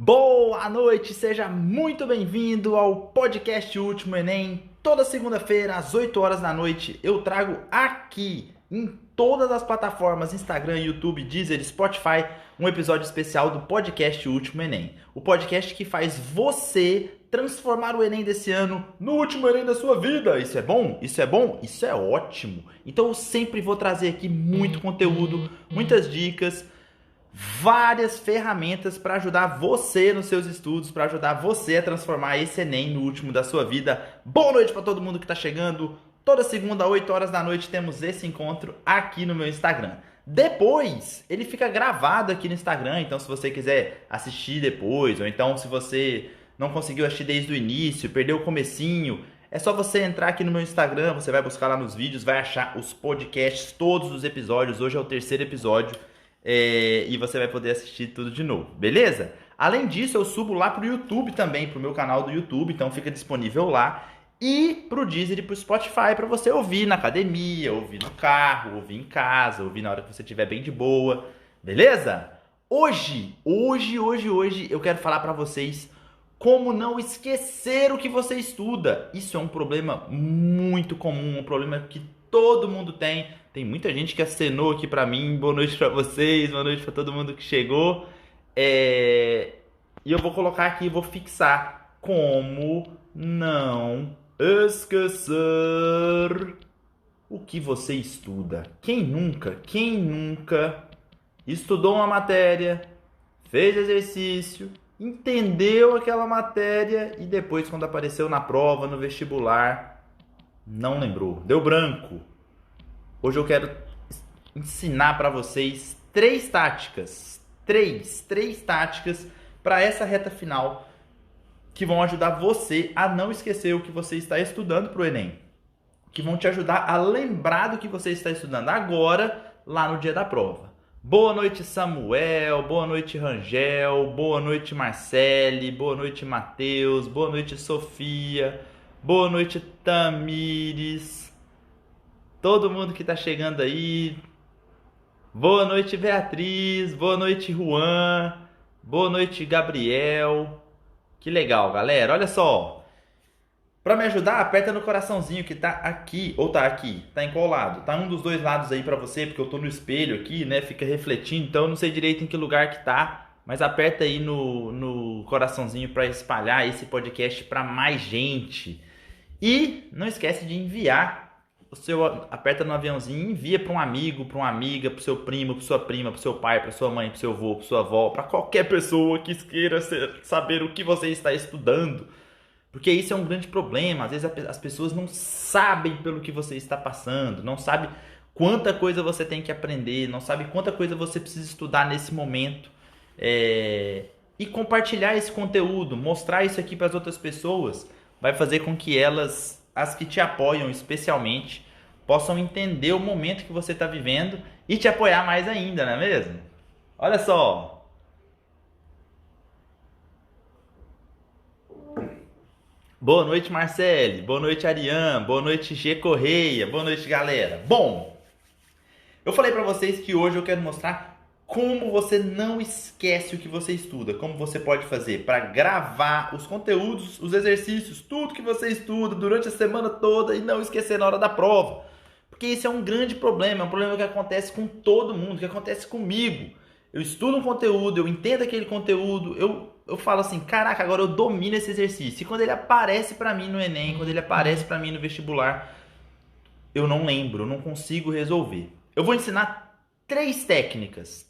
Boa noite, seja muito bem-vindo ao podcast Último Enem. Toda segunda-feira, às 8 horas da noite, eu trago aqui, em todas as plataformas, Instagram, YouTube, Deezer, Spotify, um episódio especial do podcast Último Enem. O podcast que faz você transformar o Enem desse ano no último Enem da sua vida. Isso é bom? Isso é bom? Isso é ótimo. Então eu sempre vou trazer aqui muito conteúdo, muitas dicas, várias ferramentas para ajudar você nos seus estudos, para ajudar você a transformar esse Enem no último da sua vida. Boa noite para todo mundo que está chegando. Toda segunda, 8 horas da noite, temos esse encontro aqui no meu Instagram. Depois, ele fica gravado aqui no Instagram, então se você quiser assistir depois, ou então se você não conseguiu assistir desde o início, perdeu o comecinho, é só você entrar aqui no meu Instagram, você vai buscar lá nos vídeos, vai achar os podcasts, todos os episódios. Hoje é o terceiro episódio. E você vai poder assistir tudo de novo, beleza? Além disso, eu subo lá pro YouTube também, pro meu canal do YouTube, então fica disponível lá. E pro Deezer e pro Spotify para você ouvir na academia, ouvir no carro, ouvir em casa, ouvir na hora que você estiver bem de boa, beleza? Hoje eu quero falar para vocês como não esquecer o que você estuda. Isso é um problema muito comum, um problema que todo mundo tem. Tem muita gente que acenou aqui pra mim. Boa noite pra vocês, boa noite pra todo mundo que chegou. E eu vou colocar aqui, vou fixar como não esquecer o que você estuda. Quem nunca estudou uma matéria, fez exercício, entendeu aquela matéria e depois, quando apareceu na prova, no vestibular, não lembrou, deu branco? Hoje eu quero ensinar para vocês três táticas para essa reta final que vão ajudar você a não esquecer o que você está estudando para o Enem, que vão te ajudar a lembrar do que você está estudando agora, lá no dia da prova. Boa noite, Samuel, boa noite, Rangel, boa noite, Marcele, boa noite, Matheus, boa noite, Sofia, boa noite, Tamires. Todo mundo que tá chegando aí. Boa noite, Beatriz. Boa noite, Juan. Boa noite, Gabriel. Que legal, galera. Olha só. Para me ajudar, aperta no coraçãozinho que tá aqui. Ou tá aqui. Tá em qual lado? Tá um dos dois lados aí para você, porque eu tô no espelho aqui, né? Fica refletindo. Então eu não sei direito em que lugar que tá. Mas aperta aí no coraçãozinho para espalhar esse podcast para mais gente. E não esquece de enviar. Aperta no aviãozinho e envia para um amigo, para uma amiga, para o seu primo, para sua prima, para o seu pai, para sua mãe, para o seu avô, para sua avó, para qualquer pessoa que queira saber o que você está estudando. Porque isso é um grande problema. Às vezes as pessoas não sabem pelo que você está passando, não sabem quanta coisa você tem que aprender, não sabem quanta coisa você precisa estudar nesse momento. E compartilhar esse conteúdo, mostrar isso aqui para as outras pessoas, vai fazer com que elas, as que te apoiam especialmente, possam entender o momento que você está vivendo e te apoiar mais ainda, não é mesmo? Olha só. Boa noite, Marcele. Boa noite, Ariane. Boa noite, G. Correia. Boa noite, galera. Bom, eu falei para vocês que hoje eu quero mostrar como você não esquece o que você estuda, como você pode fazer para gravar os conteúdos, os exercícios, tudo que você estuda durante a semana toda e não esquecer na hora da prova. Porque isso é um grande problema, é um problema que acontece com todo mundo, que acontece comigo. Eu estudo um conteúdo, eu entendo aquele conteúdo, eu falo assim, caraca, agora eu domino esse exercício. E quando ele aparece para mim no Enem, quando ele aparece para mim no vestibular, eu não lembro, eu não consigo resolver. Eu vou ensinar três técnicas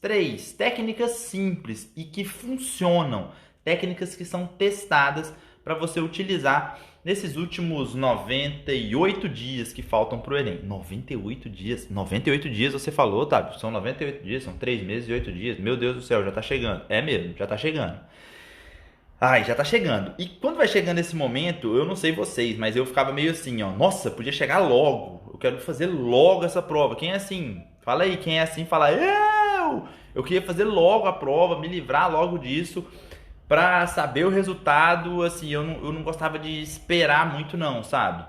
simples e que funcionam, técnicas que são testadas para você utilizar nesses últimos 98 dias que faltam para o Enem. 98 dias? 98 dias você falou, tá? São 98 dias, são 3 meses e 8 dias. Meu Deus do céu, já tá chegando. É mesmo, já tá chegando. Ai, já tá chegando. E quando vai chegando esse momento, eu não sei vocês, mas eu ficava meio assim, ó. Nossa, podia chegar logo. Eu quero fazer logo essa prova. Quem é assim? Fala aí, quem é assim, fala eu queria fazer logo a prova, me livrar logo disso pra saber o resultado, assim, eu não gostava de esperar muito não, sabe?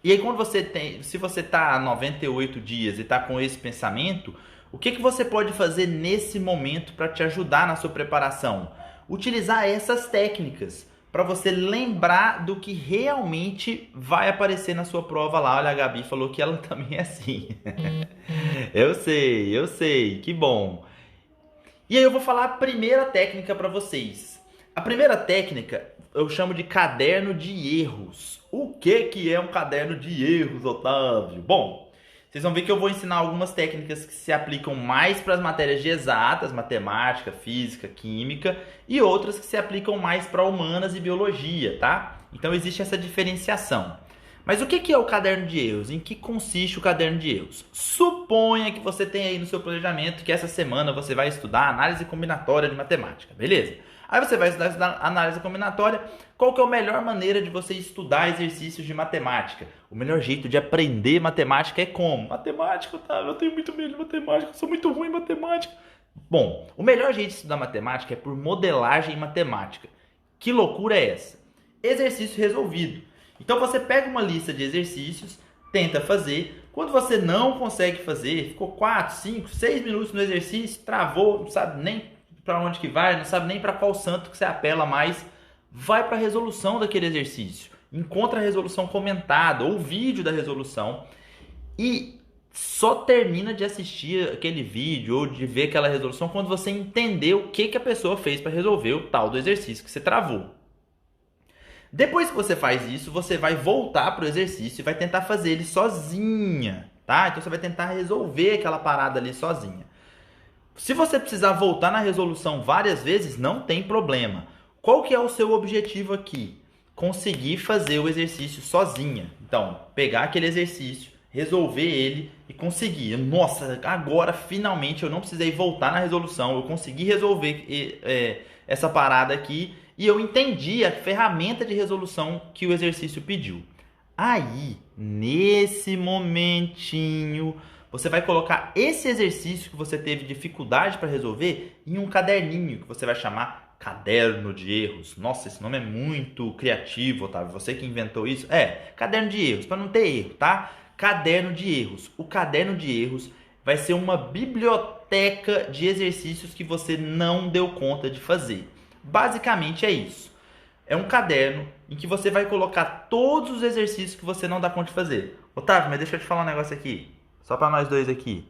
E aí quando se você tá há 98 dias e tá com esse pensamento, o que você pode fazer nesse momento para te ajudar na sua preparação? utilizar essas técnicas para você lembrar do que realmente vai aparecer na sua prova lá. Olha, a Gabi falou que ela também é assim. Eu sei, que bom. E aí eu vou falar a primeira técnica para vocês. A primeira técnica eu chamo de caderno de erros. O que é um caderno de erros, Otávio? Bom, vocês vão ver que eu vou ensinar algumas técnicas que se aplicam mais para as matérias de exatas, matemática, física, química, e outras que se aplicam mais para humanas e biologia, tá? Então existe essa diferenciação. Mas o que é o caderno de erros? Em que consiste o caderno de erros? Suponha que você tenha aí no seu planejamento que essa semana você vai estudar análise combinatória de matemática, beleza? Aí você vai estudar análise combinatória. Qual que é a melhor maneira de você estudar exercícios de matemática? O melhor jeito de aprender matemática é como? Matemática, tá? Eu tenho muito medo de matemática, eu sou muito ruim em matemática. Bom, o melhor jeito de estudar matemática é por modelagem matemática. Que loucura é essa? Exercício resolvido. Então você pega uma lista de exercícios, tenta fazer. Quando você não consegue fazer, ficou 4, 5, 6 minutos no exercício, travou, não sabe nem para onde que vai, não sabe nem para qual santo que você apela mais, vai para a resolução daquele exercício. Encontra a resolução comentada ou o vídeo da resolução e só termina de assistir aquele vídeo ou de ver aquela resolução quando você entender o que a pessoa fez para resolver o tal do exercício que você travou. Depois que você faz isso, você vai voltar para o exercício e vai tentar fazer ele sozinha, tá? Então você vai tentar resolver aquela parada ali sozinha. Se você precisar voltar na resolução várias vezes, não tem problema. Qual que é o seu objetivo aqui? Conseguir fazer o exercício sozinha. Então, pegar aquele exercício, resolver ele e conseguir. Nossa, agora finalmente eu não precisei voltar na resolução, eu consegui resolver essa parada aqui e eu entendi a ferramenta de resolução que o exercício pediu. Aí, nesse momentinho, você vai colocar esse exercício que você teve dificuldade para resolver em um caderninho que você vai chamar caderno de erros. Nossa, esse nome é muito criativo, Otávio. Você que inventou isso? Caderno de erros, para não ter erro, tá? Caderno de erros. O caderno de erros vai ser uma biblioteca de exercícios que você não deu conta de fazer. Basicamente é isso. É um caderno em que você vai colocar todos os exercícios que você não dá conta de fazer. Otávio, mas deixa eu te falar um negócio aqui. Só para nós dois aqui.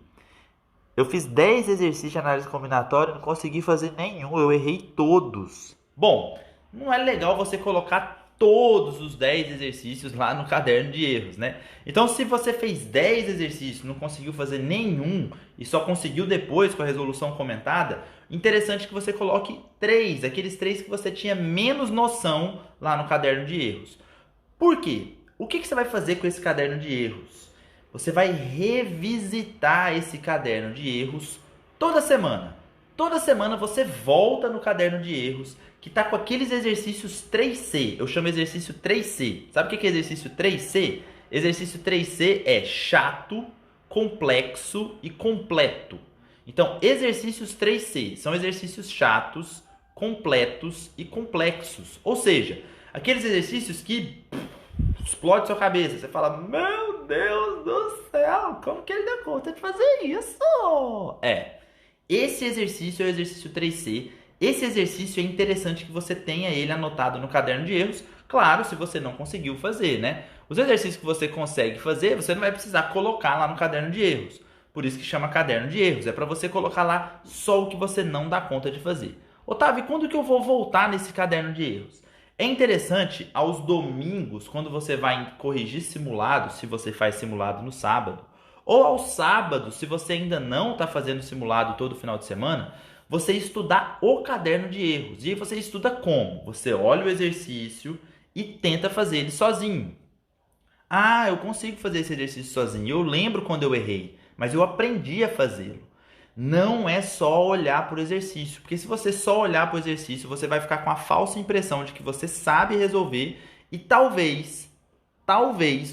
Eu fiz 10 exercícios de análise combinatória e não consegui fazer nenhum. Eu errei todos. Bom, não é legal você colocar todos os 10 exercícios lá no caderno de erros, né? Então, se você fez 10 exercícios e não conseguiu fazer nenhum e só conseguiu depois com a resolução comentada, interessante que você coloque 3, aqueles 3 que você tinha menos noção lá no caderno de erros. Por quê? O que você vai fazer com esse caderno de erros? Você vai revisitar esse caderno de erros toda semana. Toda semana você volta no caderno de erros que está com aqueles exercícios 3C. Eu chamo exercício 3C. Sabe o que é exercício 3C? Exercício 3C é chato, complexo e completo. Então, exercícios 3C são exercícios chatos, completos e complexos. Ou seja, aqueles exercícios que explode sua cabeça. Você fala, meu Deus do céu, como que ele deu conta de fazer isso? Esse exercício é o exercício 3C. Esse exercício é interessante que você tenha ele anotado no caderno de erros. Claro, se você não conseguiu fazer, né? Os exercícios que você consegue fazer, você não vai precisar colocar lá no caderno de erros. Por isso que chama caderno de erros. É para você colocar lá só o que você não dá conta de fazer. Otávio, quando que eu vou voltar nesse caderno de erros? É interessante aos domingos, quando você vai corrigir simulado, se você faz simulado no sábado, ou aos sábados, se você ainda não está fazendo simulado todo final de semana, você estudar o caderno de erros. E aí você estuda como? Você olha o exercício e tenta fazer ele sozinho. Ah, eu consigo fazer esse exercício sozinho. Eu lembro quando eu errei, mas eu aprendi a fazê-lo. Não é só olhar para o exercício, porque se você só olhar para o exercício, você vai ficar com a falsa impressão de que você sabe resolver e talvez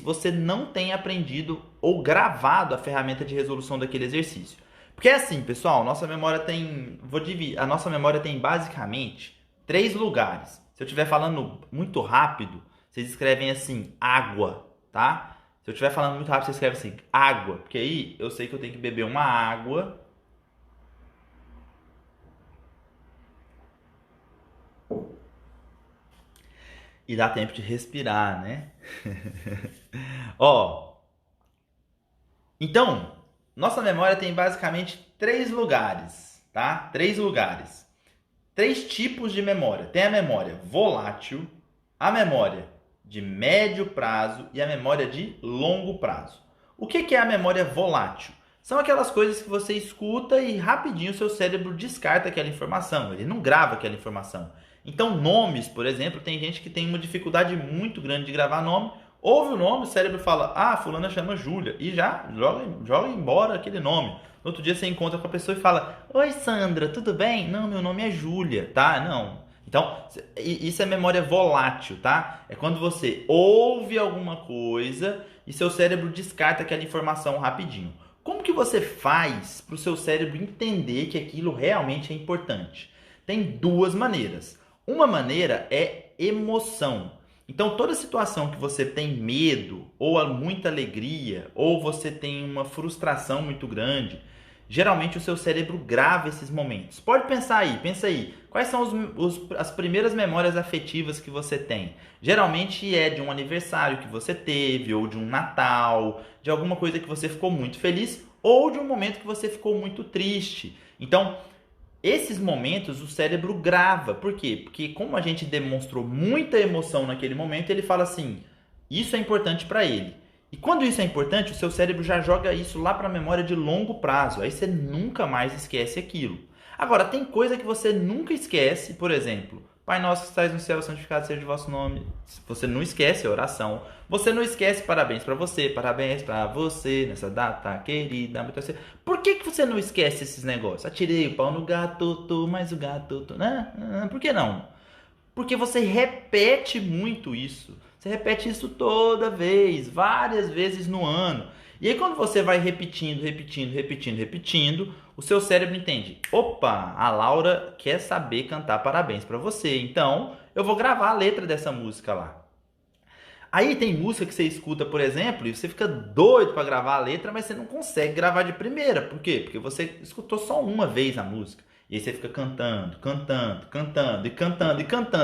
você não tenha aprendido ou gravado a ferramenta de resolução daquele exercício. Porque é assim, pessoal, a nossa memória tem basicamente 3 lugares. Se eu estiver falando muito rápido, vocês escrevem assim, água, tá? Se eu estiver falando muito rápido, vocês escrevem assim, água, porque aí eu sei que eu tenho que beber uma água. E dá tempo de respirar, né? Ó, então, nossa memória tem basicamente 3 lugares, tá? 3 lugares. 3 tipos de memória. Tem a memória volátil, a memória de médio prazo e a memória de longo prazo. O que é a memória volátil? São aquelas coisas que você escuta e rapidinho o seu cérebro descarta aquela informação, ele não grava aquela informação. Então, nomes, por exemplo, tem gente que tem uma dificuldade muito grande de gravar nome. Ouve o nome, o cérebro fala, ah, fulana chama Júlia, e já joga embora aquele nome. No outro dia você encontra com a pessoa e fala, oi Sandra, tudo bem? Não, meu nome é Júlia, tá? Não. Então, isso é memória volátil, tá? É quando você ouve alguma coisa e seu cérebro descarta aquela informação rapidinho. Como que você faz para o seu cérebro entender que aquilo realmente é importante? Tem 2 maneiras. Uma maneira é emoção. Então, toda situação que você tem medo, ou muita alegria, ou você tem uma frustração muito grande, geralmente o seu cérebro grava esses momentos. Pode pensar aí, pensa aí. Quais são as primeiras memórias afetivas que você tem? Geralmente é de um aniversário que você teve, ou de um Natal, de alguma coisa que você ficou muito feliz, ou de um momento que você ficou muito triste. Então, esses momentos o cérebro grava. Por quê? Porque como a gente demonstrou muita emoção naquele momento, ele fala assim, isso é importante para ele. E quando isso é importante, o seu cérebro já joga isso lá para a memória de longo prazo. Aí você nunca mais esquece aquilo. Agora, tem coisa que você nunca esquece, por exemplo, Pai nosso que estais no céu, santificado seja o vosso nome. Você não esquece a oração. Você não esquece parabéns para você nessa data querida. Por que você não esquece esses negócios? Atirei o pau no gato, mas o gato... Né? Por que não? Porque você repete muito isso. Você repete isso toda vez, várias vezes no ano. E aí quando você vai repetindo, o seu cérebro entende. Opa, a Laura quer saber cantar parabéns para você. Então, eu vou gravar a letra dessa música lá. Aí tem música que você escuta, por exemplo, e você fica doido para gravar a letra, mas você não consegue gravar de primeira. Por quê? Porque você escutou só uma vez a música. E aí você fica cantando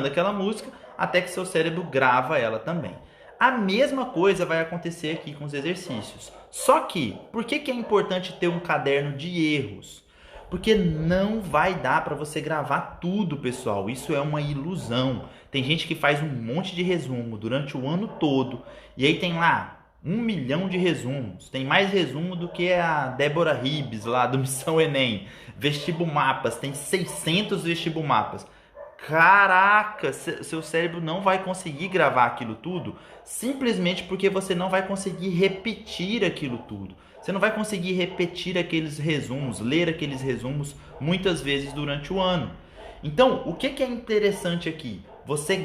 aquela música até que seu cérebro grava ela também. A mesma coisa vai acontecer aqui com os exercícios. Só que, por que é importante ter um caderno de erros? Porque não vai dar para você gravar tudo, pessoal. Isso é uma ilusão. Tem gente que faz um monte de resumo durante o ano todo. E aí tem lá 1 milhão de resumos. Tem mais resumo do que a Débora Ribes lá do Missão Enem. Vestibumapas, tem 600 vestibumapas. Caraca, seu cérebro não vai conseguir gravar aquilo tudo simplesmente porque você não vai conseguir repetir aquilo tudo. Você não vai conseguir repetir aqueles resumos, ler aqueles resumos muitas vezes durante o ano. Então, o que é interessante aqui? Você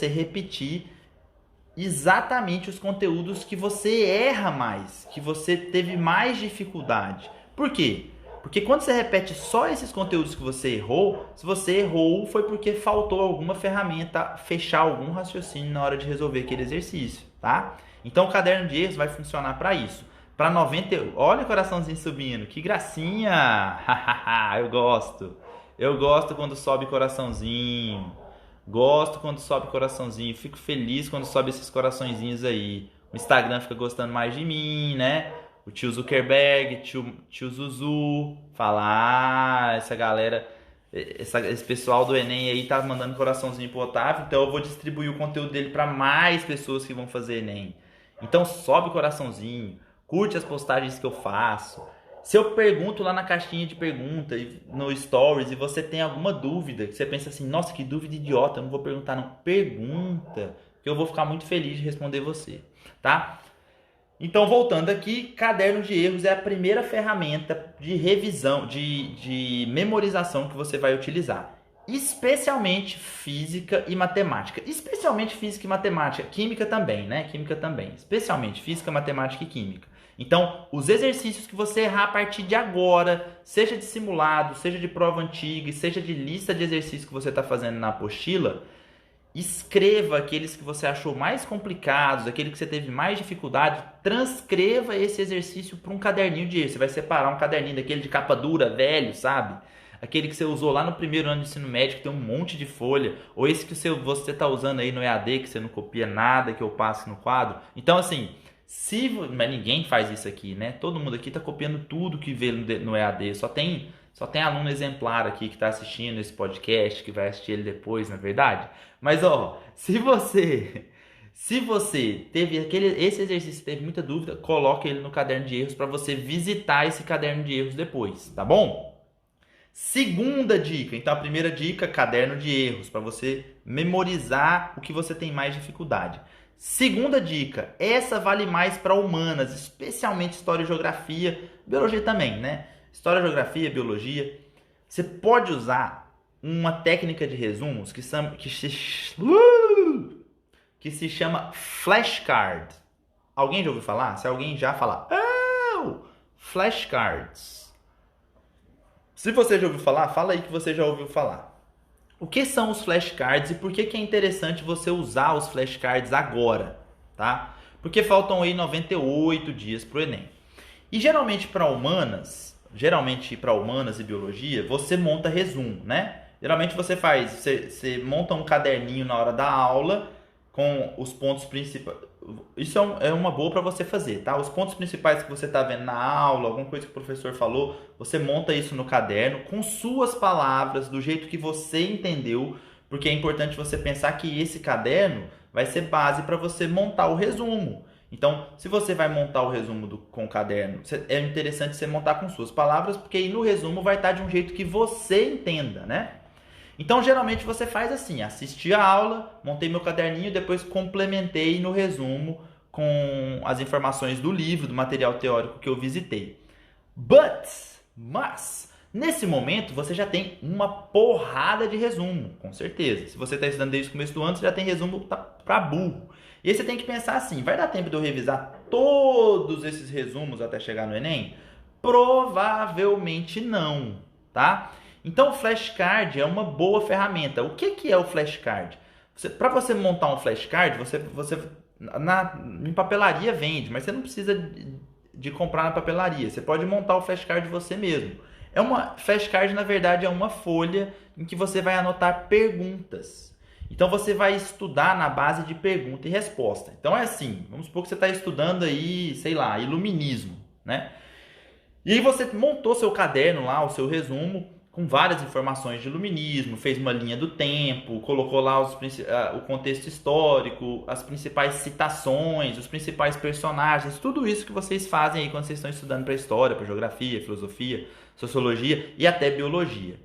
repetir exatamente os conteúdos que você erra mais, que você teve mais dificuldade. Por quê? Porque quando você repete só esses conteúdos que você errou, se você errou foi porque faltou alguma ferramenta fechar algum raciocínio na hora de resolver aquele exercício, tá? Então o caderno de erros vai funcionar para isso. Para 90, olha o coraçãozinho subindo, que gracinha! Eu gosto. Eu gosto quando sobe coraçãozinho. Gosto quando sobe coraçãozinho. Fico feliz quando sobe esses coraçõezinhos aí. O Instagram fica gostando mais de mim, né? O tio Zuckerberg, tio Zuzu, fala, essa galera, esse pessoal do Enem aí tá mandando coraçãozinho pro Otávio, então eu vou distribuir o conteúdo dele para mais pessoas que vão fazer Enem. Então sobe o coraçãozinho, curte as postagens que eu faço. Se eu pergunto lá na caixinha de pergunta, no Stories, e você tem alguma dúvida, que você pensa assim, nossa, que dúvida idiota, eu não vou perguntar não. Pergunta, que eu vou ficar muito feliz de responder você, tá? Então, voltando aqui, caderno de erros é a primeira ferramenta de revisão, de memorização que você vai utilizar. Especialmente física e matemática. Especialmente física e matemática. Química também, né? Química também. Especialmente física, matemática e química. Então, os exercícios que você errar a partir de agora, seja de simulado, seja de prova antiga, seja de lista de exercícios que você está fazendo na apostila, escreva aqueles que você achou mais complicados, aquele que você teve mais dificuldade, transcreva esse exercício para um caderninho de erros. Você vai separar um caderninho daquele de capa dura, velho, sabe? aquele que você usou lá no primeiro ano de ensino médio, que tem um monte de folha, ou esse que você está usando aí no EAD, que você não copia nada, que eu passo no quadro. Então, assim, mas ninguém faz isso aqui, né? Todo mundo aqui está copiando tudo que vê no EAD, só tem aluno exemplar aqui que está assistindo esse podcast, que vai assistir ele depois, na verdade. Mas, ó, se você teve esse exercício, teve muita dúvida, coloque ele no caderno de erros para você visitar esse caderno de erros depois, tá bom? Segunda dica. Então, a primeira dica, caderno de erros, para você memorizar o que você tem mais dificuldade. Segunda dica, essa vale mais para humanas, especialmente história e geografia, biologia também, né? História, geografia, biologia. Você pode usar uma técnica de resumos que se chama flashcard. Alguém já ouviu falar? Se alguém já falar, flashcards. Se você já ouviu falar, fala aí que você já ouviu falar. O que são os flashcards e por que é interessante você usar os flashcards agora, tá? Porque faltam aí 98 dias para o Enem. E geralmente para humanas e biologia, você monta resumo, né? Geralmente você monta um caderninho na hora da aula com os pontos principais. Isso é uma boa para você fazer, tá? Os pontos principais que você está vendo na aula, alguma coisa que o professor falou, você monta isso no caderno com suas palavras, do jeito que você entendeu, porque é importante você pensar que esse caderno vai ser base para você montar o resumo. Então, se você vai montar o resumo com o caderno, é interessante você montar com suas palavras, porque aí no resumo vai estar de um jeito que você entenda, né? Então, geralmente você faz assim, assisti a aula, montei meu caderninho, depois complementei no resumo com as informações do livro, do material teórico que eu visitei. Mas, nesse momento, você já tem uma porrada de resumo, com certeza. Se você está estudando desde o começo do ano, você já tem resumo para burro. E aí você tem que pensar assim, vai dar tempo de eu revisar todos esses resumos até chegar no Enem? Provavelmente não, tá? Então, o flashcard é uma boa ferramenta. O que é o flashcard? Para você montar um flashcard, em papelaria vende, mas você não precisa de comprar na papelaria. Você pode montar o flashcard você mesmo. Flashcard, na verdade, é uma folha em que você vai anotar perguntas. Então, você vai estudar na base de pergunta e resposta. Então, é assim, vamos supor que você está estudando aí, sei lá, iluminismo, né? E aí você montou seu caderno lá, o seu resumo, com várias informações de iluminismo, fez uma linha do tempo, colocou lá o contexto histórico, as principais citações, os principais personagens, tudo isso que vocês fazem aí quando vocês estão estudando para história, para geografia, filosofia, sociologia e até biologia.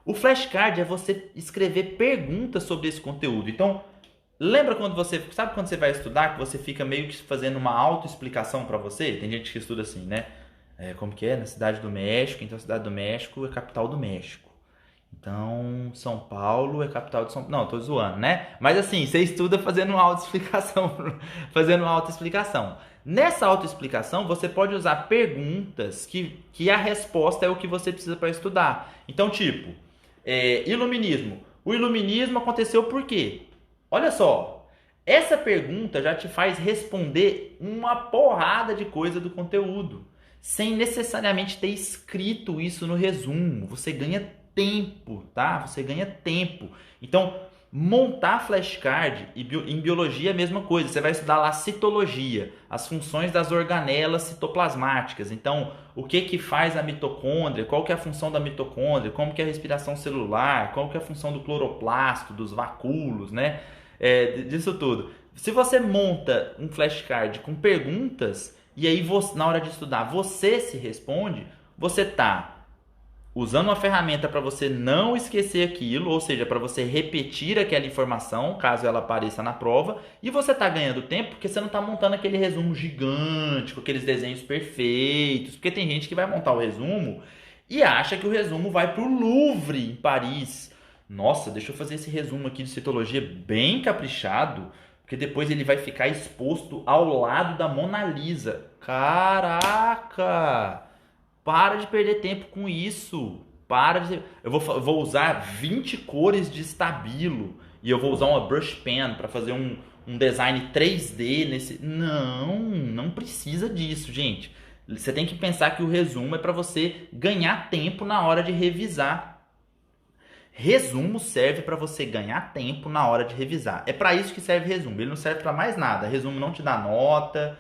O flashcard é você escrever perguntas sobre esse conteúdo. Então, lembra quando você vai estudar, que você fica meio que fazendo uma autoexplicação para você? Tem gente que estuda assim, né? Como que é? Na Cidade do México. Então, a Cidade do México é a capital do México. Então, São Paulo é a capital de São Paulo. Não, tô zoando, né? Mas assim, você estuda fazendo uma autoexplicação. Nessa autoexplicação, você pode usar perguntas que a resposta é o que você precisa para estudar. Então, tipo, iluminismo. O iluminismo aconteceu por quê? Olha só, essa pergunta já te faz responder uma porrada de coisa do conteúdo, sem necessariamente ter escrito isso no resumo. Você ganha tempo, tá? Você ganha tempo. Então, montar flashcard, em biologia é a mesma coisa. Você vai estudar lá citologia, as funções das organelas citoplasmáticas. Então, o que faz a mitocôndria, qual que é a função da mitocôndria, como que é a respiração celular, qual que é a função do cloroplasto, dos vacúolos, né? Disso tudo. Se você monta um flashcard com perguntas, e aí na hora de estudar você se responde, você está usando uma ferramenta para você não esquecer aquilo, ou seja, para você repetir aquela informação, caso ela apareça na prova, e você está ganhando tempo porque você não está montando aquele resumo gigante, com aqueles desenhos perfeitos, porque tem gente que vai montar o resumo e acha que o resumo vai para o Louvre, em Paris. Nossa, deixa eu fazer esse resumo aqui de citologia bem caprichado, porque depois ele vai ficar exposto ao lado da Mona Lisa. Caraca! Para de perder tempo com isso. Eu vou usar 20 cores de estabilo e eu vou usar uma brush pen para fazer um design 3D nesse... Não precisa disso, gente. Você tem que pensar que o resumo é para você ganhar tempo na hora de revisar. Resumo serve para você ganhar tempo na hora de revisar. É para isso que serve resumo. Ele não serve para mais nada. Resumo não te dá nota.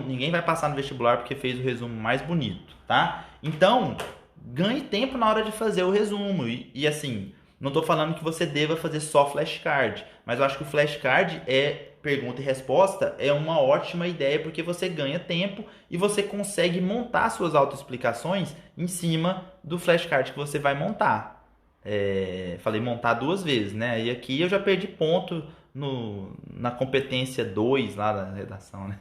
Ninguém vai passar no vestibular porque fez o resumo mais bonito, tá? Então, ganhe tempo na hora de fazer o resumo. E assim, não estou falando que você deva fazer só flashcard, mas eu acho que o flashcard pergunta e resposta é uma ótima ideia porque você ganha tempo e você consegue montar suas autoexplicações em cima do flashcard que você vai montar. Falei montar 2 vezes, né? E aqui eu já perdi ponto na competência 2 lá da redação, né?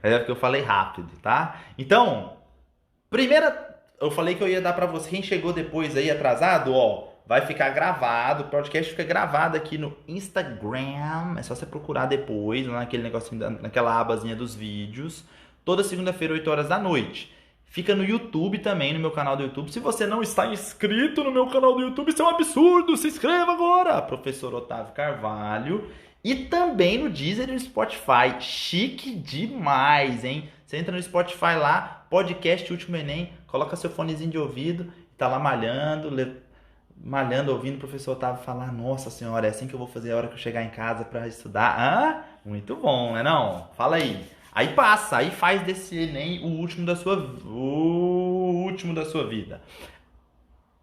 Mas é porque eu falei rápido, tá? Então, eu falei que eu ia dar pra você. Quem chegou depois aí atrasado, ó, vai ficar gravado. O podcast fica gravado aqui no Instagram. É só você procurar depois, naquele negocinho, naquela abazinha dos vídeos. Toda segunda-feira, 8 horas da noite. Fica no YouTube também, no meu canal do YouTube. Se você não está inscrito no meu canal do YouTube, isso é um absurdo. Se inscreva agora, Professor Otávio Carvalho. E também no Deezer e no Spotify. Chique demais, hein? Você entra no Spotify lá, podcast Último Enem, coloca seu fonezinho de ouvido, tá lá malhando, ouvindo o professor Otávio falar: nossa senhora, é assim que eu vou fazer a hora que eu chegar em casa para estudar. Muito bom, né não? Fala aí. Aí passa, aí faz desse Enem o último da sua vida.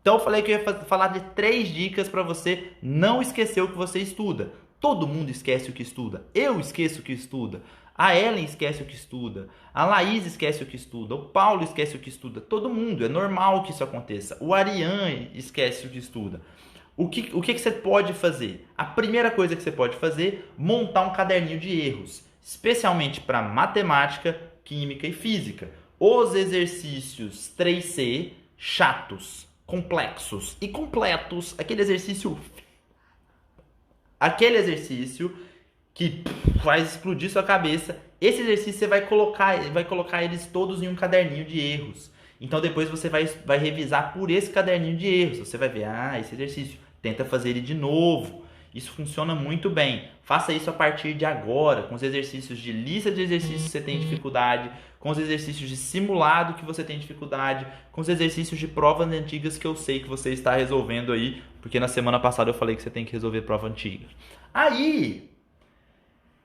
Então eu falei que eu ia falar de 3 dicas para você não esquecer o que você estuda. Todo mundo esquece o que estuda. Eu esqueço o que estuda. A Ellen esquece o que estuda. A Laís esquece o que estuda. O Paulo esquece o que estuda. Todo mundo. É normal que isso aconteça. O Ariane esquece o que estuda. O que você pode fazer? A primeira coisa que você pode fazer, montar um caderninho de erros. Especialmente para matemática, química e física. Os exercícios 3C, chatos, complexos e completos. Aquele exercício que faz explodir sua cabeça. Esse exercício você vai colocar eles todos em um caderninho de erros. Então depois você vai revisar por esse caderninho de erros. Você vai ver, esse exercício, tenta fazer ele de novo. Isso funciona muito bem. Faça isso a partir de agora, com os exercícios de lista de exercícios que você tem dificuldade, com os exercícios de simulado que você tem dificuldade, com os exercícios de provas antigas que eu sei que você está resolvendo aí, porque na semana passada eu falei que você tem que resolver prova antiga. Aí,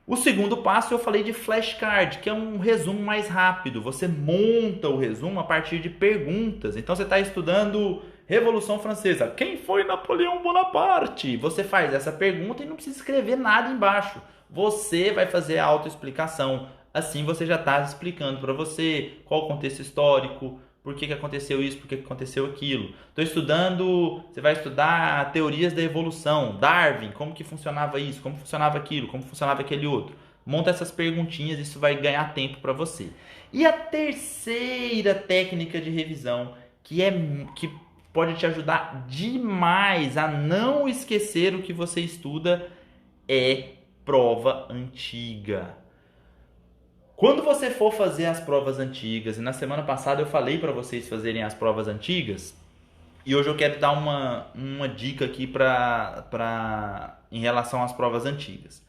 o segundo passo eu falei de flashcard, que é um resumo mais rápido. Você monta o resumo a partir de perguntas. Então você está estudando Revolução Francesa. Quem foi Napoleão Bonaparte? Você faz essa pergunta e não precisa escrever nada embaixo. Você vai fazer a autoexplicação. Assim você já está explicando para você qual o contexto histórico, por que aconteceu isso, por que aconteceu aquilo. Você vai estudar teorias da evolução, Darwin, como que funcionava isso, como funcionava aquilo, como funcionava aquele outro. Monta essas perguntinhas, isso vai ganhar tempo para você. E a terceira técnica de revisão, que pode te ajudar demais a não esquecer o que você estuda, é prova antiga. Quando você for fazer as provas antigas, e na semana passada eu falei para vocês fazerem as provas antigas, e hoje eu quero dar uma dica aqui em relação às provas antigas.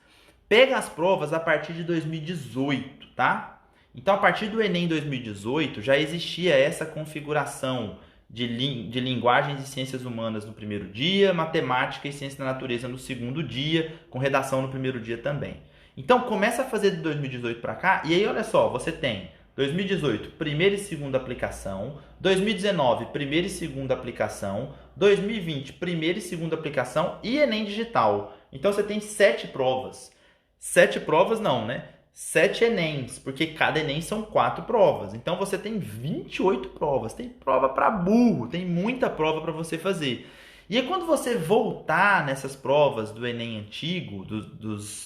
Pega as provas a partir de 2018, tá? Então, a partir do Enem 2018, já existia essa configuração de linguagens e ciências humanas no primeiro dia, matemática e ciência da natureza no segundo dia, com redação no primeiro dia também. Então, começa a fazer de 2018 para cá, e aí olha só, você tem 2018, primeira e segunda aplicação, 2019, primeira e segunda aplicação, 2020, primeira e segunda aplicação e Enem digital. Então, você tem 7 provas. 7 provas não, né? 7 Enems, porque cada Enem são 4 provas. Então, você tem 28 provas. Tem prova para burro, tem muita prova para você fazer. E aí, quando você voltar nessas provas do Enem antigo,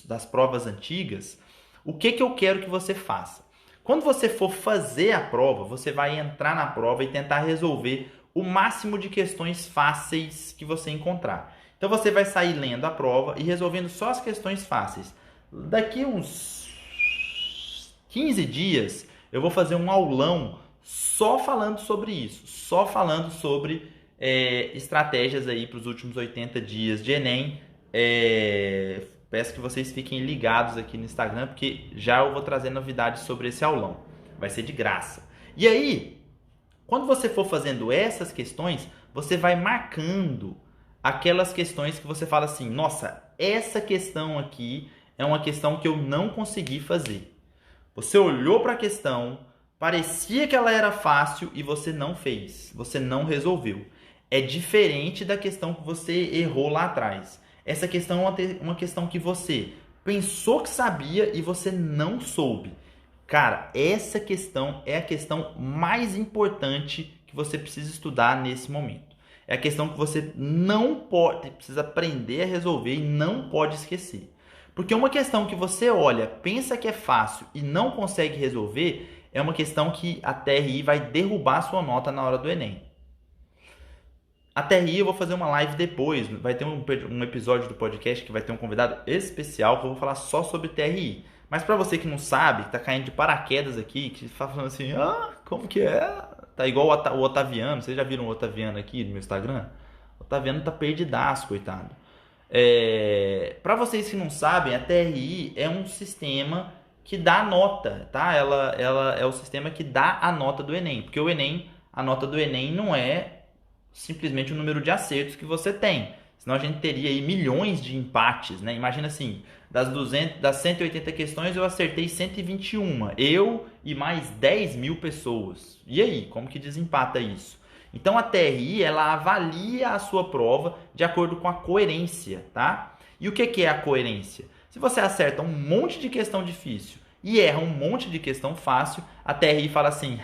das provas antigas, o que eu quero que você faça? Quando você for fazer a prova, você vai entrar na prova e tentar resolver o máximo de questões fáceis que você encontrar. Então, você vai sair lendo a prova e resolvendo só as questões fáceis. Daqui uns 15 dias, eu vou fazer um aulão só falando sobre isso, só falando sobre estratégias aí para os últimos 80 dias de Enem. Peço que vocês fiquem ligados aqui no Instagram, porque já eu vou trazer novidades sobre esse aulão. Vai ser de graça. E aí, quando você for fazendo essas questões, você vai marcando aquelas questões que você fala assim, nossa, essa questão aqui é uma questão que eu não consegui fazer. Você olhou para a questão, parecia que ela era fácil e você não fez, você não resolveu. É diferente da questão que você errou lá atrás. Essa questão é uma questão que você pensou que sabia e você não soube. Cara, essa questão é a questão mais importante que você precisa estudar nesse momento. É a questão que você não pode, precisa aprender a resolver e não pode esquecer. Porque uma questão que você olha, pensa que é fácil e não consegue resolver, é uma questão que a TRI vai derrubar a sua nota na hora do Enem. A TRI eu vou fazer uma live depois, vai ter um episódio do podcast que vai ter um convidado especial que eu vou falar só sobre TRI. Mas para você que não sabe, que tá caindo de paraquedas aqui, que tá falando assim, como que é? Tá igual o Otaviano, vocês já viram o Otaviano aqui no meu Instagram? O Otaviano tá perdidaço, coitado. Para vocês que não sabem, a TRI é um sistema que dá nota, tá? Ela é o sistema que dá a nota do Enem, porque o Enem, a nota do Enem não é simplesmente o número de acertos que você tem. Senão a gente teria aí milhões de empates, né? Imagina assim, das 180 questões eu acertei 121. Eu e mais 10 mil pessoas. E aí, como que desempata isso? Então a TRI, ela avalia a sua prova de acordo com a coerência, tá? E o que é a coerência? Se você acerta um monte de questão difícil e erra um monte de questão fácil, a TRI fala assim,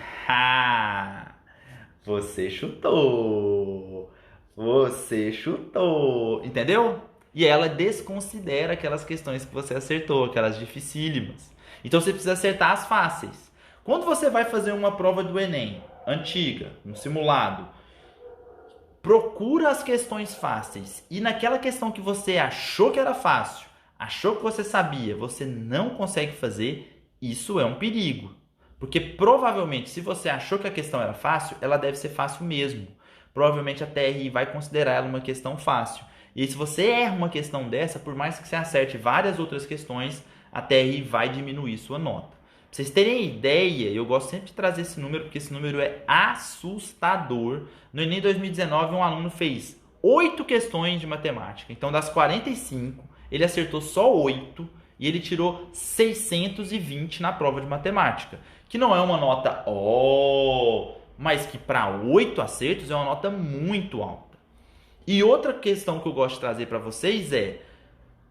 você chutou. Você chutou. Entendeu? E ela desconsidera aquelas questões que você acertou, aquelas dificílimas. Então você precisa acertar as fáceis. Quando você vai fazer uma prova do Enem, antiga, um simulado, procura as questões fáceis. E naquela questão que você achou que era fácil, achou que você sabia, você não consegue fazer, isso é um perigo. Porque provavelmente, se você achou que a questão era fácil, ela deve ser fácil mesmo. Provavelmente a TRI vai considerar ela uma questão fácil. E se você erra uma questão dessa, por mais que você acerte várias outras questões, a TRI vai diminuir sua nota. Pra vocês terem ideia, eu gosto sempre de trazer esse número, porque esse número é assustador. No Enem 2019, um aluno fez 8 questões de matemática. Então, das 45, ele acertou só 8 e ele tirou 620 na prova de matemática. Que não é uma nota mas que para 8 acertos é uma nota muito alta. E outra questão que eu gosto de trazer para vocês é,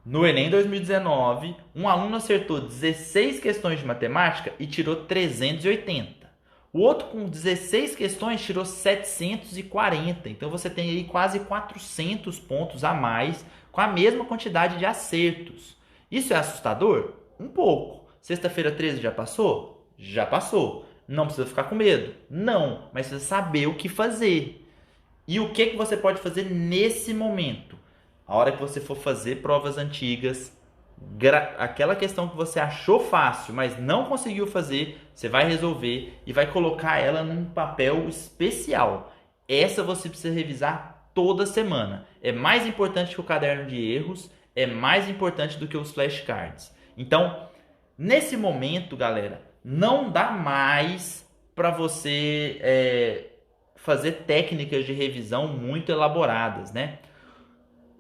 no Enem 2019, um aluno acertou 16 questões de matemática e tirou 380. O outro com 16 questões tirou 740. Então você tem aí quase 400 pontos a mais com a mesma quantidade de acertos. Isso é assustador? Um pouco. Sexta-feira 13 já passou? Já passou. Não precisa ficar com medo? Não, mas precisa saber o que fazer. E o que você pode fazer nesse momento? A hora que você for fazer provas antigas, aquela questão que você achou fácil, mas não conseguiu fazer, você vai resolver e vai colocar ela num papel especial. Essa você precisa revisar toda semana. É mais importante que o caderno de erros, é mais importante do que os flashcards. Então, nesse momento, galera, não dá mais para você fazer técnicas de revisão muito elaboradas, né?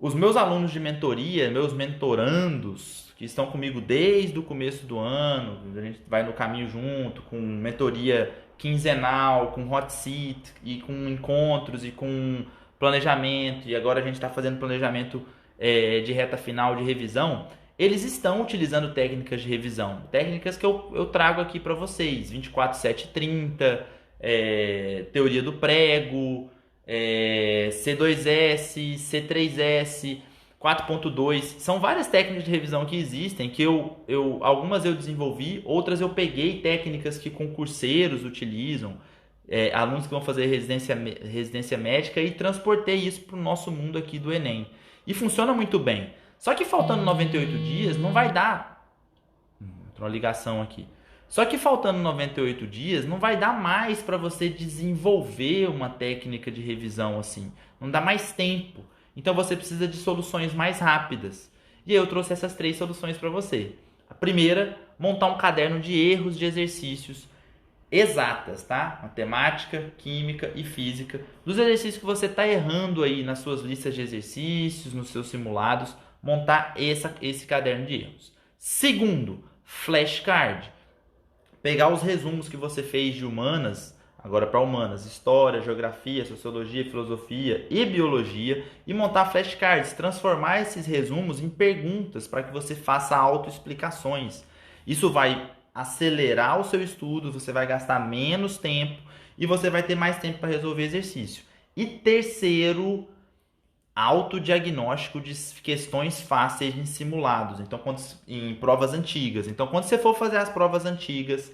Os meus alunos de mentoria, meus mentorandos, que estão comigo desde o começo do ano, a gente vai no caminho junto, com mentoria quinzenal, com hot seat, e com encontros, e com planejamento, e agora a gente está fazendo planejamento de reta final de revisão. Eles estão utilizando técnicas de revisão, técnicas que eu trago aqui para vocês, 24, 7, 30, teoria do prego, C2S, C3S, 4.2, são várias técnicas de revisão que existem, que algumas eu desenvolvi, outras eu peguei técnicas que concurseiros utilizam, alunos que vão fazer residência médica, e transportei isso para o nosso mundo aqui do Enem. E funciona muito bem. Só que faltando 98 dias, não vai dar... Entrou uma ligação aqui. Só que faltando 98 dias, não vai dar mais para você desenvolver uma técnica de revisão assim. Não dá mais tempo. Então você precisa de soluções mais rápidas. E aí eu trouxe essas 3 soluções para você. A primeira, montar um caderno de erros de exercícios exatas, tá? Matemática, química e física. Dos exercícios que você está errando aí nas suas listas de exercícios, nos seus simulados, montar esse caderno de erros. Segundo, flashcard. Pegar os resumos que você fez de humanas, agora para humanas, história, geografia, sociologia, filosofia e biologia, e montar flashcards, transformar esses resumos em perguntas para que você faça autoexplicações. Isso vai acelerar o seu estudo, você vai gastar menos tempo e você vai ter mais tempo para resolver exercício. E terceiro, autodiagnóstico de questões fáceis em simulados, então em provas antigas. Então, quando você for fazer as provas antigas,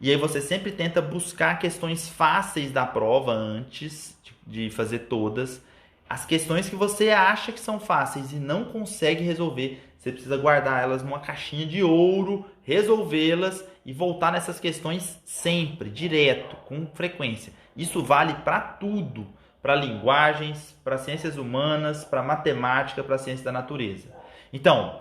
e aí você sempre tenta buscar questões fáceis da prova antes de fazer todas, as questões que você acha que são fáceis e não consegue resolver, você precisa guardar elas numa caixinha de ouro, resolvê-las e voltar nessas questões sempre, direto, com frequência. Isso vale para tudo. Para linguagens, para ciências humanas, para matemática, para ciência da natureza. Então,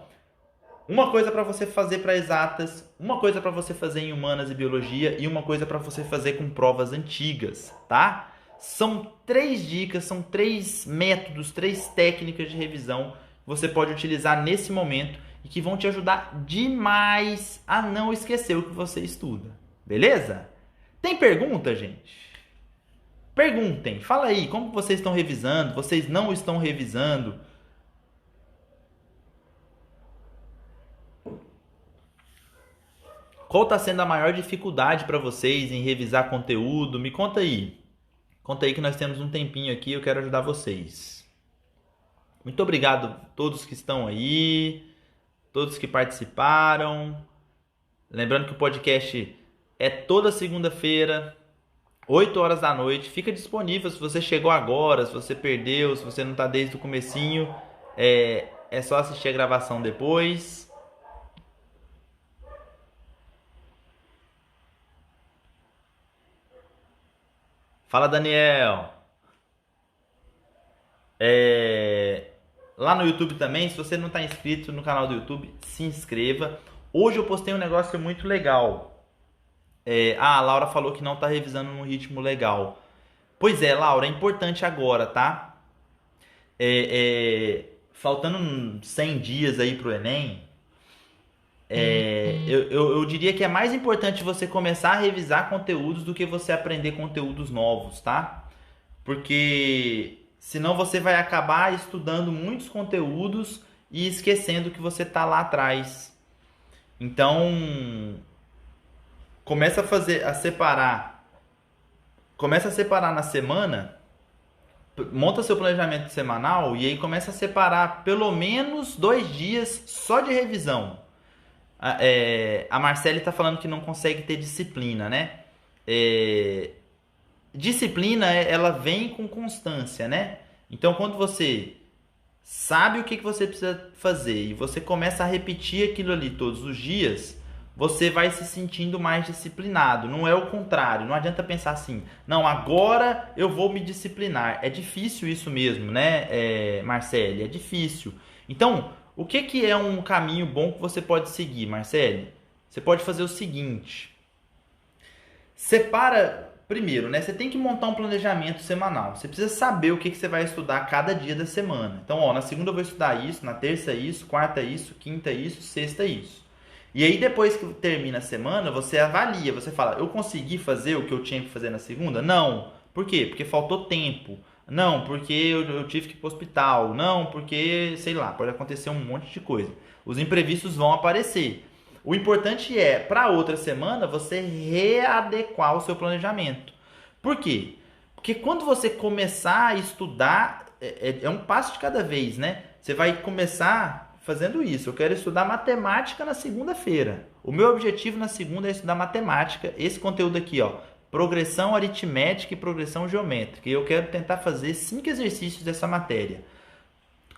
uma coisa para você fazer para exatas, uma coisa para você fazer em humanas e biologia e uma coisa para você fazer com provas antigas, tá? São 3 dicas, são 3 métodos, 3 técnicas de revisão que você pode utilizar nesse momento e que vão te ajudar demais a não esquecer o que você estuda. Beleza? Tem pergunta, gente? Perguntem, fala aí, como vocês estão revisando? Vocês não estão revisando? Qual está sendo a maior dificuldade para vocês em revisar conteúdo? Me conta aí. Conta aí que nós temos um tempinho aqui, eu quero ajudar vocês. Muito obrigado a todos que estão aí, todos que participaram. Lembrando que o podcast é toda segunda-feira, 8 horas da noite, fica disponível se você chegou agora, se você perdeu, se você não está desde o comecinho, é só assistir a gravação depois. Fala, Daniel. Lá no YouTube também, se você não está inscrito no canal do YouTube, se inscreva. Hoje eu postei um negócio muito legal. A Laura falou que não está revisando num ritmo legal. Pois é, Laura, é importante agora, tá? Faltando 100 dias aí pro Enem, eu diria que é mais importante você começar a revisar conteúdos do que você aprender conteúdos novos, tá? Porque senão você vai acabar estudando muitos conteúdos e esquecendo que você tá lá atrás. Então, começa a separar na semana, monta seu planejamento semanal e aí começa a separar pelo menos 2 dias só de revisão. A Marcele está falando que não consegue ter disciplina, né? Disciplina, ela vem com constância, né? Então, quando você sabe o que você precisa fazer e você começa a repetir aquilo ali todos os dias, você vai se sentindo mais disciplinado. Não é o contrário. Não adianta pensar assim, não, agora eu vou me disciplinar. É difícil isso mesmo, né, Marcele? É difícil. Então, o que é um caminho bom que você pode seguir, Marcele? Você pode fazer o seguinte. Separa, primeiro, né? Você tem que montar um planejamento semanal. Você precisa saber o que você vai estudar cada dia da semana. Então, na segunda eu vou estudar isso, na terça isso, quarta isso, quinta isso, sexta isso. E aí depois que termina a semana, você avalia, você fala, eu consegui fazer o que eu tinha que fazer na segunda? Não. Por quê? Porque faltou tempo. Não, porque eu tive que ir para o hospital. Não, porque, sei lá, pode acontecer um monte de coisa. Os imprevistos vão aparecer. O importante é, para outra semana, você readequar o seu planejamento. Por quê? Porque quando você começar a estudar, é um passo de cada vez, né? Você vai começar fazendo isso. Eu quero estudar matemática na segunda-feira. O meu objetivo na segunda é estudar matemática. Esse conteúdo aqui, ó, progressão aritmética e progressão geométrica. E eu quero tentar fazer 5 exercícios dessa matéria.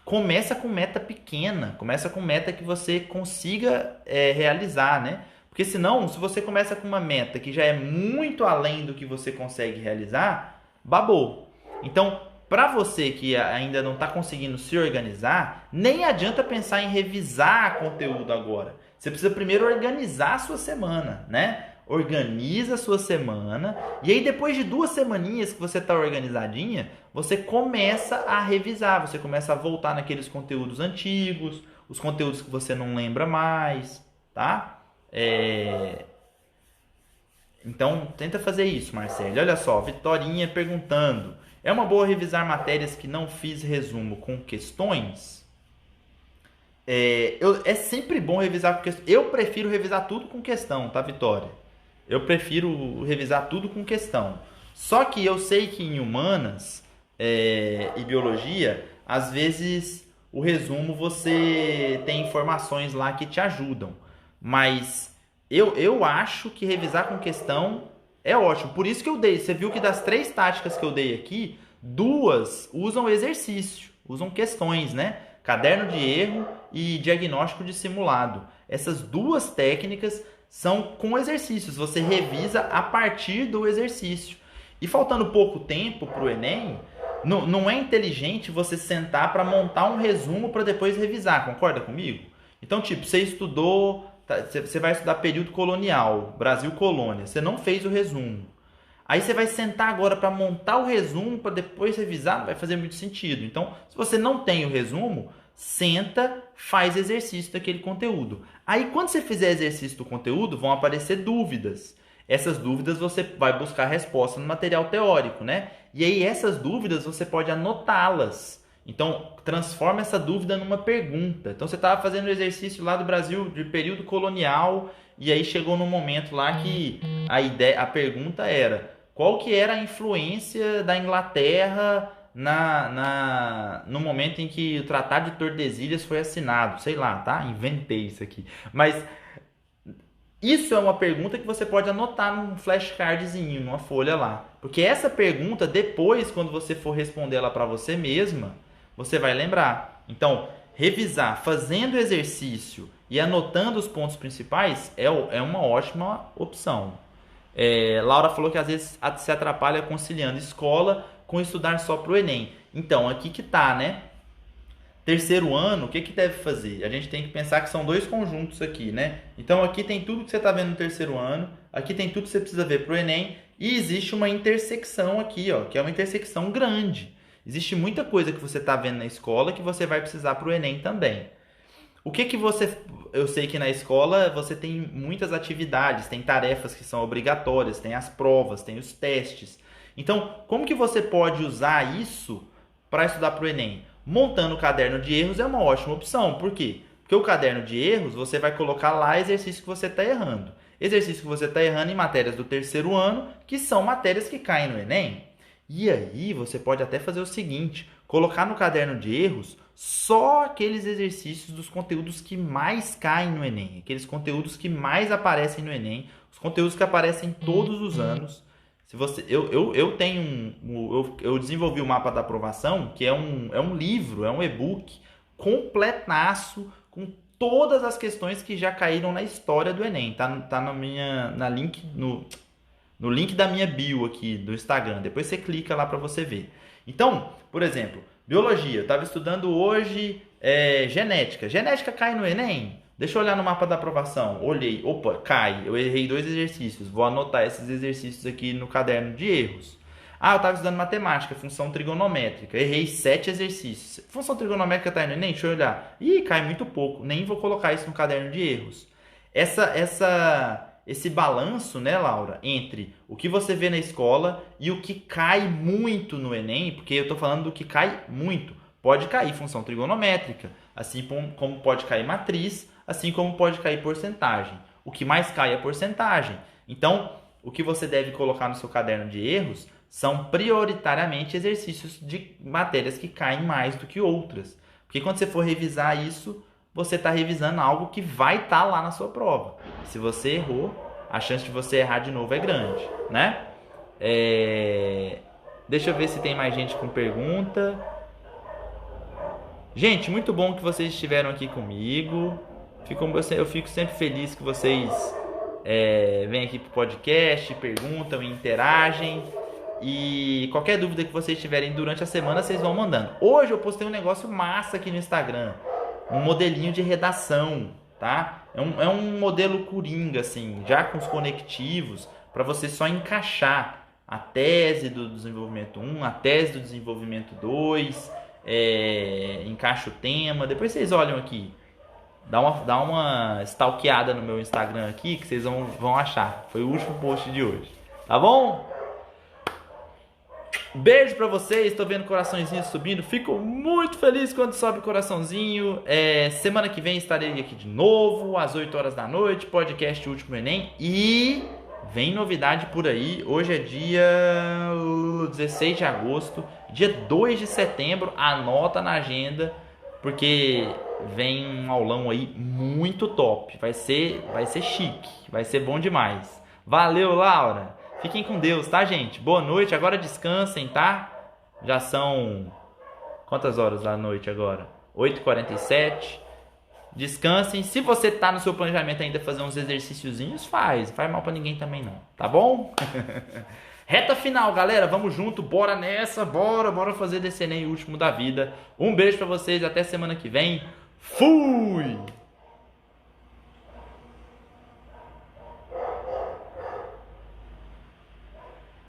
Começa com meta pequena. Começa com meta que você consiga realizar, né? Porque senão, se você começa com uma meta que já é muito além do que você consegue realizar, babou. Então, para você que ainda não está conseguindo se organizar, nem adianta pensar em revisar conteúdo agora. Você precisa primeiro organizar a sua semana, né? Organiza a sua semana e aí depois de 2 semaninhas que você tá organizadinha, você começa a revisar, você começa a voltar naqueles conteúdos antigos, os conteúdos que você não lembra mais, tá? Então, tenta fazer isso, Marcelo. Olha só, Vitorinha perguntando: é uma boa revisar matérias que não fiz resumo com questões? É sempre bom revisar com questões. Eu prefiro revisar tudo com questão, tá, Vitória? Eu prefiro revisar tudo com questão. Só que eu sei que em humanas e biologia, às vezes o resumo você tem informações lá que te ajudam. Mas eu acho que revisar com questão é ótimo. Por isso que eu dei. Você viu que das 3 táticas que eu dei aqui, 2 usam exercício, usam questões, né? Caderno de erro e diagnóstico de simulado. Essas 2 técnicas são com exercícios. Você revisa a partir do exercício. E faltando pouco tempo para o Enem, não é inteligente você sentar para montar um resumo para depois revisar. Concorda comigo? Então, tipo, você estudou, você vai estudar período colonial, Brasil colônia. Você não fez o resumo. Aí você vai sentar agora para montar o resumo para depois revisar, não vai fazer muito sentido. Então, se você não tem o resumo, senta, faz exercício daquele conteúdo. Aí quando você fizer exercício do conteúdo, vão aparecer dúvidas. Essas dúvidas você vai buscar resposta no material teórico, né? E aí essas dúvidas você pode anotá-las. Então, transforma essa dúvida numa pergunta. Então, você estava fazendo o exercício lá do Brasil de período colonial e aí chegou num momento lá que a pergunta era: qual que era a influência da Inglaterra no momento em que o Tratado de Tordesilhas foi assinado? Sei lá, tá? Inventei isso aqui. Mas isso é uma pergunta que você pode anotar num flashcardzinho, numa folha lá. Porque essa pergunta, depois, quando você for responder ela para você mesma, você vai lembrar. Então, revisar fazendo exercício e anotando os pontos principais é uma ótima opção. Laura falou que às vezes se atrapalha conciliando escola com estudar só para o Enem. Então, aqui que tá, né? Terceiro ano, o que deve fazer? A gente tem que pensar que são 2 conjuntos aqui, né? Então, aqui tem tudo que você está vendo no terceiro ano, aqui tem tudo que você precisa ver para o Enem, e existe uma intersecção aqui, ó, que é uma intersecção grande. Existe muita coisa que você está vendo na escola que você vai precisar para o Enem também. O que você... Eu sei que na escola você tem muitas atividades, tem tarefas que são obrigatórias, tem as provas, tem os testes. Então, como que você pode usar isso para estudar para o Enem? Montando o caderno de erros é uma ótima opção. Por quê? Porque o caderno de erros, você vai colocar lá exercício que você está errando. Exercício que você está errando em matérias do terceiro ano, que são matérias que caem no Enem. E aí você pode até fazer o seguinte: colocar no caderno de erros só aqueles exercícios dos conteúdos que mais caem no Enem, aqueles conteúdos que mais aparecem no Enem, os conteúdos que aparecem todos os anos. Se você, eu tenho eu desenvolvi o mapa da aprovação, que é um livro, é um e-book completaço com todas as questões que já caíram na história do Enem. Tá no link da minha bio aqui do Instagram. Depois você clica lá para você ver. Então, por exemplo, biologia. Eu estava estudando hoje genética. Genética cai no Enem? Deixa eu olhar no mapa da aprovação. Olhei. Opa, cai. Eu errei 2 exercícios. Vou anotar esses exercícios aqui no caderno de erros. Eu estava estudando matemática, função trigonométrica. Errei 7 exercícios. Função trigonométrica está no Enem? Deixa eu olhar. Ih, cai muito pouco. Nem vou colocar isso no caderno de erros. Esse balanço, né, Laura, entre o que você vê na escola e o que cai muito no Enem, porque eu estou falando do que cai muito. Pode cair função trigonométrica, assim como pode cair matriz, assim como pode cair porcentagem. O que mais cai é porcentagem. Então, o que você deve colocar no seu caderno de erros são prioritariamente exercícios de matérias que caem mais do que outras. Porque quando você for revisar isso, você está revisando algo que vai estar lá na sua prova. Se você errou, a chance de você errar de novo é grande, né? Deixa eu ver se tem mais gente com pergunta. Gente, muito bom que vocês estiveram aqui comigo. Eu fico sempre feliz que vocês vêm aqui pro podcast, perguntam e interagem. E qualquer dúvida que vocês tiverem durante a semana, vocês vão mandando. Hoje eu postei um negócio massa aqui no Instagram. Um modelinho de redação. tá? É um modelo coringa, assim, já com os conectivos, para você só encaixar a tese do desenvolvimento 1, a tese do desenvolvimento 2, encaixa o tema. Depois vocês olham aqui, dá uma stalkeada no meu Instagram aqui que vocês vão achar. Foi o último post de hoje, tá bom? Beijo pra vocês, tô vendo coraçõezinhos subindo, fico muito feliz quando sobe o coraçãozinho. Semana que vem estarei aqui de novo, às 8 horas da noite, podcast Último Enem. E vem novidade por aí, hoje é dia 16 de agosto, dia 2 de setembro, anota na agenda, porque vem um aulão aí muito top, vai ser chique, vai ser bom demais. Valeu, Laura! Fiquem com Deus, tá, gente? Boa noite. Agora descansem, tá? Já são... Quantas horas da noite agora? 8h47. Descansem. Se você tá no seu planejamento ainda fazer uns exercíciozinhos, faz. Não faz mal pra ninguém também, não. Tá bom? Reta final, galera. Vamos junto. Bora nessa. Bora fazer desse Enem último da vida. Um beijo pra vocês. Até semana que vem. Fui!